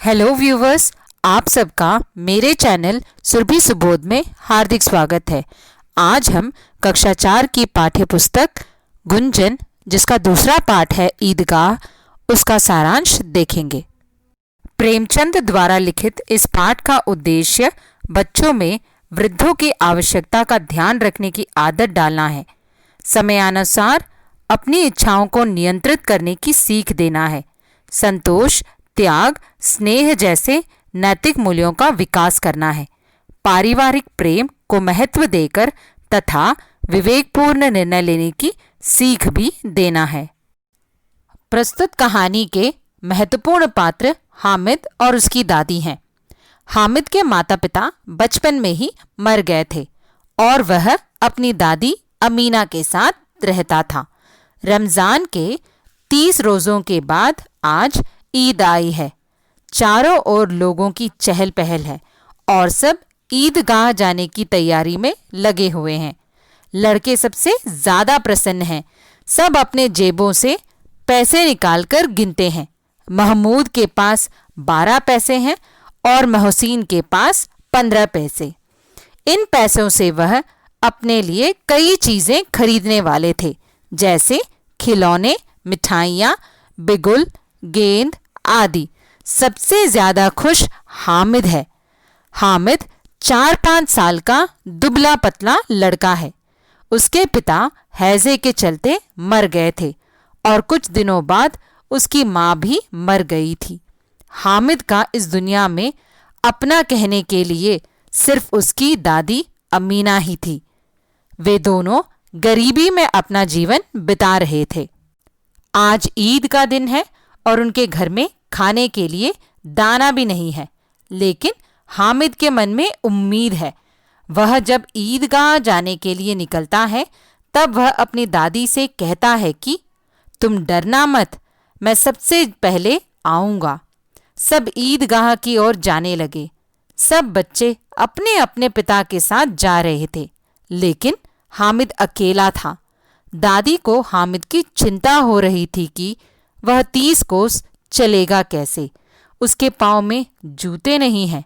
Hello viewers, आप सबका मेरे चैनल सुरभि सुबोध में हार्दिक स्वागत है। आज हम कक्षा 4 की पाठ्य पुस्तक गुंजन, जिसका दूसरा पाठ है ईदगाह, उसका सारांश देखेंगे। प्रेमचंद द्वारा लिखित इस पाठ का उद्देश्य बच्चों में वृद्धों की आवश्यकता का ध्यान रखने की आदत डालना है, समयानुसार अपनी इच्छाओं को नियंत्रित करने की सीख देना है, संतोष, त्याग, स्नेह जैसे नैतिक मूल्यों का विकास करना है, पारिवारिक प्रेम को महत्व देकर तथा विवेकपूर्ण निर्णय लेने की सीख भी देना है। प्रस्तुत कहानी के महत्वपूर्ण पात्र हामिद और उसकी दादी हैं। हामिद के माता पिता बचपन में ही मर गए थे और वह अपनी दादी अमीना के साथ रहता था। रमज़ान के 30 रोज़ों के बाद आज ईद आई है। चारों ओर लोगों की चहल पहल है और सब ईदगाह जाने की तैयारी में लगे हुए हैं। लड़के सबसे ज़्यादा प्रसन्न हैं। सब अपने जेबों से पैसे निकालकर गिनते हैं। महमूद के पास 12 पैसे हैं और मोहसिन के पास 15 पैसे। इन पैसों से वह अपने लिए कई चीज़ें खरीदने वाले थे, जैसे खिलौने, मिठाइयाँ, बिगुल, गेंद आदि। सबसे ज्यादा खुश हामिद है। हामिद 4-5 साल का दुबला पतला लड़का है। उसके पिता हैजे के चलते मर गए थे और कुछ दिनों बाद उसकी माँ भी मर गई थी। हामिद का इस दुनिया में अपना कहने के लिए सिर्फ उसकी दादी अमीना ही थी। वे दोनों गरीबी में अपना जीवन बिता रहे थे। आज ईद का दिन है और उनके घर में खाने के लिए दाना भी नहीं है, लेकिन हामिद के मन में उम्मीद है। वह जब ईदगाह जाने के लिए निकलता है तब वह अपनी दादी से कहता है कि तुम डरना मत, मैं सबसे पहले आऊँगा। सब ईदगाह की ओर जाने लगे। सब बच्चे अपने अपने पिता के साथ जा रहे थे, लेकिन हामिद अकेला था। दादी को हामिद की चिंता हो रही थी कि वह 30 कोस चलेगा कैसे। उसके पाँव में जूते नहीं हैं।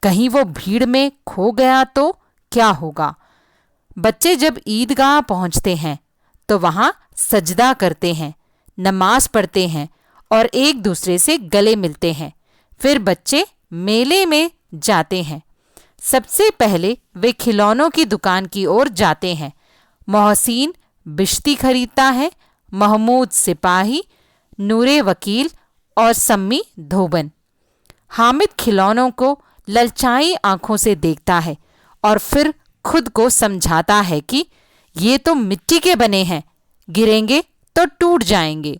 कहीं वो भीड़ में खो गया तो क्या होगा। बच्चे जब ईदगाह पहुंचते हैं तो वहां सजदा करते हैं, नमाज पढ़ते हैं और एक दूसरे से गले मिलते हैं। फिर बच्चे मेले में जाते हैं। सबसे पहले वे खिलौनों की दुकान की ओर जाते हैं। मोहसिन बिश्ती खरीदता है, महमूद सिपाही, नूरे वकील और सम्मी धोबन। हामिद खिलौनों को ललचाई आंखों से देखता है और फिर खुद को समझाता है कि ये तो मिट्टी के बने हैं, गिरेंगे तो टूट जाएंगे।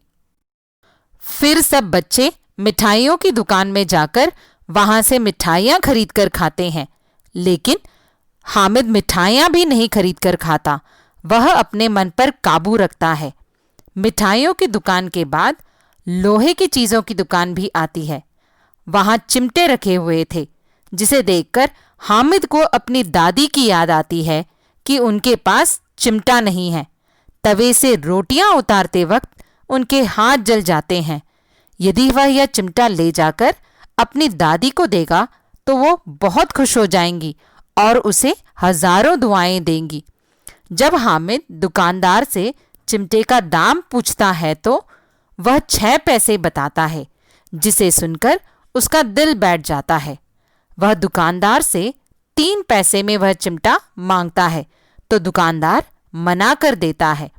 फिर सब बच्चे मिठाइयों की दुकान में जाकर वहां से मिठाइयाँ खरीद कर खाते हैं, लेकिन हामिद मिठाइयाँ भी नहीं खरीद कर खाता। वह अपने मन पर काबू रखता है। मिठाइयों की दुकान के बाद लोहे की चीज़ों की दुकान भी आती है। वहां चिमटे रखे हुए थे, जिसे देखकर हामिद को अपनी दादी की याद आती है कि उनके पास चिमटा नहीं है। तवे से रोटियां उतारते वक्त उनके हाथ जल जाते हैं। यदि वह यह चिमटा ले जाकर अपनी दादी को देगा तो वो बहुत खुश हो जाएंगी और उसे हजारों दुआएं देंगी। जब हामिद दुकानदार से चिमटे का दाम पूछता है तो वह 6 पैसे बताता है, जिसे सुनकर उसका दिल बैठ जाता है। वह दुकानदार से 3 पैसे में वह चिमटा मांगता है तो दुकानदार मना कर देता है।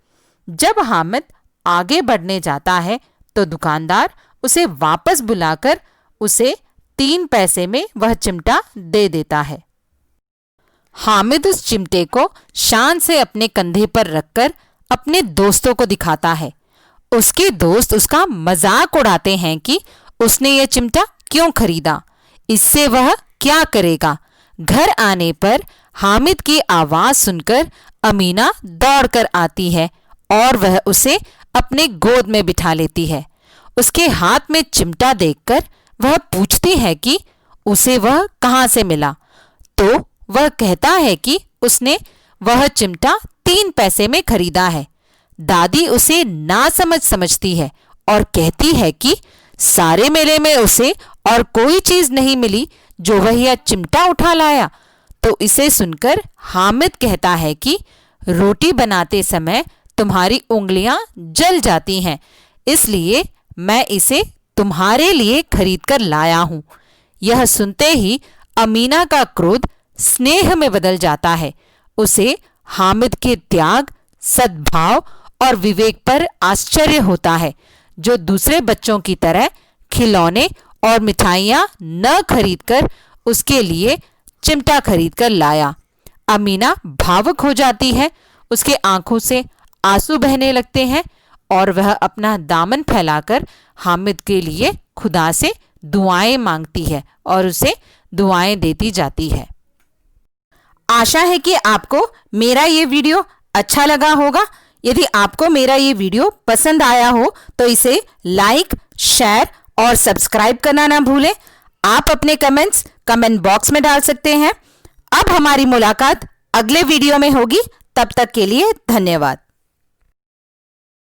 जब हामिद आगे बढ़ने जाता है तो दुकानदार उसे वापस बुलाकर उसे 3 पैसे में वह चिमटा दे देता है। हामिद उस चिमटे को शान से अपने कंधे पर रखकर अपने दोस्तों को दिखाता है। उसके दोस्त उसका मजाक उड़ाते हैं कि उसने ये चिमटा क्यों खरीदा, इससे वह क्या करेगा। घर आने पर हामिद की आवाज सुनकर अमीना दौड़कर आती है और वह उसे अपने गोद में बिठा लेती है। उसके हाथ में चिमटा देखकर वह पूछती है कि उसे वह कहाँ से मिला, तो वह कहता है कि उसने वह चिमटा 3 पैसे में खरीदा है। दादी उसे नासमझ समझती है और कहती है कि सारे मेले में उसे और कोई चीज नहीं मिली जो वह यह चिमटा उठा लाया। तो इसे सुनकर हामिद कहता है कि रोटी बनाते समय तुम्हारी उंगलियां जल जाती हैं, इसलिए मैं इसे तुम्हारे लिए खरीद कर लाया हूं। यह सुनते ही अमीना का क्रोध स्नेह में बदल जाता है। उसे हामिद के त्याग, सद्भाव और विवेक पर आश्चर्य होता है, जो दूसरे बच्चों की तरह खिलौने और मिठाइयां न खरीदकर उसके लिए चिमटा खरीद कर लाया। अमीना भावुक हो जाती है, उसके आंखों से आंसू बहने लगते हैं और वह अपना दामन फैलाकर हामिद के लिए खुदा से दुआएं मांगती है और उसे दुआएं देती जाती है। आशा है कि आपको मेरा ये वीडियो अच्छा लगा होगा। यदि आपको मेरा ये वीडियो पसंद आया हो तो इसे लाइक, शेयर और सब्सक्राइब करना ना भूलें। आप अपने कमेंट्स कमेंट बॉक्स में डाल सकते हैं। अब हमारी मुलाकात अगले वीडियो में होगी। तब तक के लिए धन्यवाद।